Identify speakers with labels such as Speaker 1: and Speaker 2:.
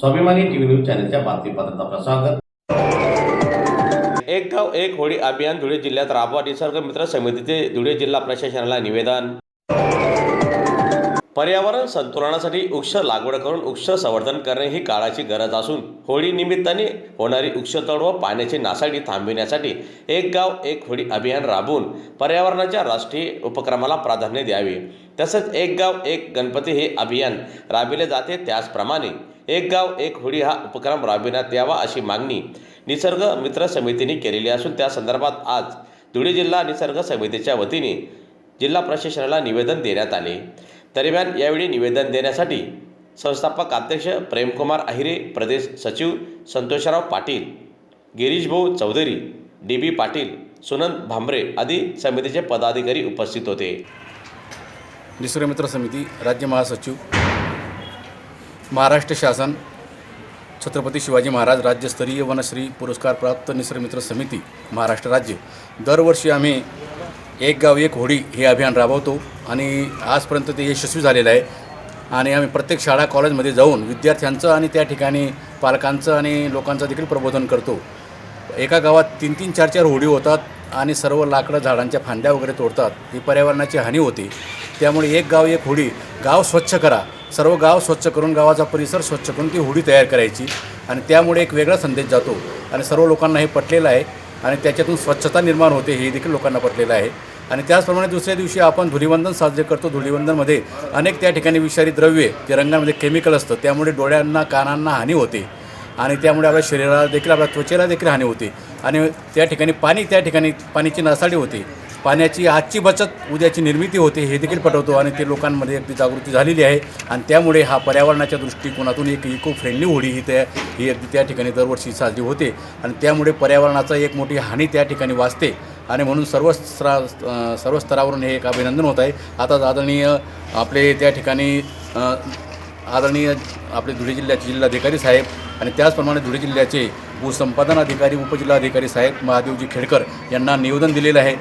Speaker 1: स्वाभिमानी TV news चॅनलच्या बातमीपत्रात आपलं स्वागत। एक गाव एक होळी अभियान धुळे जिल्ह्यात राबवा। निसर्ग मित्र समितीचे धुळे जिल्हा प्रशासनाला निवेदन। पर्यावरण संतुलनासाठी वृक्ष लागवड करून वृक्ष संवर्धन करणे ही काळाची गरज असून होळी निमित्ताने होणारी वृक्षतोड व पाण्याची नासाडी थांबविण्यासाठी एक गाव एक होळी अभियान राबवून पर्यावरणाच्या राष्ट्रीय उपक्रमाला प्राधान्य द्यावे। तसेच एक गाव एक गणपती हे अभियान राबविले जाते, त्याचप्रमाणे एक गाव एक होळी हा उपक्रम राबविण्यात यावा अशी मागणी निसर्ग मित्र समितीने केलेली असून त्या संदर्भात आज धुळे जिल्हा निसर्ग समितीच्या वतीने जिल्हा प्रशासनाला निवेदन देण्यात आले। दरम्यान यावेळी निवेदन देण्यासाठी संस्थापक अध्यक्ष प्रेमकुमार अहिरे, प्रदेश सचिव संतोषराव पाटील, गिरीश भाऊ चौधरी, डी.बी. पाटील, सुनंद भांबरे आदी समितीचे पदाधिकारी उपस्थित होते।
Speaker 2: निसर्ग मित्र समिती राज्य महासचिव, महाराष्ट्र शासन, छत्रपती शिवाजी महाराज राज्यस्तरीय वनश्री पुरस्कार प्राप्त निसर्ग मित्र समिती महाराष्ट्र राज्य दरवर्षी आम्ही एक गाव एक होळी हे अभियान राबवतो आणि आजपर्यंत ते यशस्वी झालेलं आहे। आणि आम्ही प्रत्येक शाळा कॉलेजमध्ये जाऊन विद्यार्थ्यांचं आणि त्या ठिकाणी पालकांचं आणि लोकांचं देखील प्रबोधन करतो। एका गावात 3-3, 4-4 होळी होतात आणि सर्व लाकडं झाडांच्या फांद्या वगैरे तोडतात, ही पर्यावरणाची हानी होते। त्यामुळे एक गाव एक होळी, गाव स्वच्छ करा, सर्व गाव स्वच्छ करून गावाचा परिसर स्वच्छ करून ती होळी तयार करायची आणि त्यामुळे एक वेगळा संदेश जातो आणि सर्व लोकांना हे पटलेलं आहे आणि त्याच्यातून स्वच्छता निर्माण होते हे देखील लोकांना पटलेलं आहे। आणि त्याचप्रमाणे दुसऱ्या दिवशी आपण धुलीवंदन साजरे करतो। धुलीवंदनमध्ये अनेक त्या ठिकाणी विषारी द्रव्ये, ते रंगामध्ये केमिकल असतं, त्यामुळे डोळ्यांना कानांना हानी होते आणि त्यामुळे आपल्या शरीराला देखील आपल्या त्वचेला देखील हानी होते आणि त्या ठिकाणी पाण्याची नासाडी होते। पाण्याची आजची बचत उद्याची निर्मिती होते हे देखील पटवतो आणि ते लोकांमध्ये अगदी जागृती झालेली आहे आणि त्यामुळे हा पर्यावरणाच्या दृष्टिकोनातून एक इको फ्रेंडली होळी ही अगदी त्या ठिकाणी दरवर्षी साजरी होते आणि त्यामुळे पर्यावरणाचा एक मोठी हानी त्या ठिकाणी वाचते आणि म्हणून सर्व स्तरावरून हे एक अभिनंदन होत आहे। आता आदरणीय आपले त्या ठिकाणी आदरणीय आपले धुळे जिल्ह्याचे जिल्हाधिकारी साहेब आणि त्याचप्रमाणे धुळे जिल्ह्याचे भूसंपादन अधिकारी उपजिल्हाधिकारी साहेब महादेवजी खेडकर यांना निवेदन दिलेलं आहे।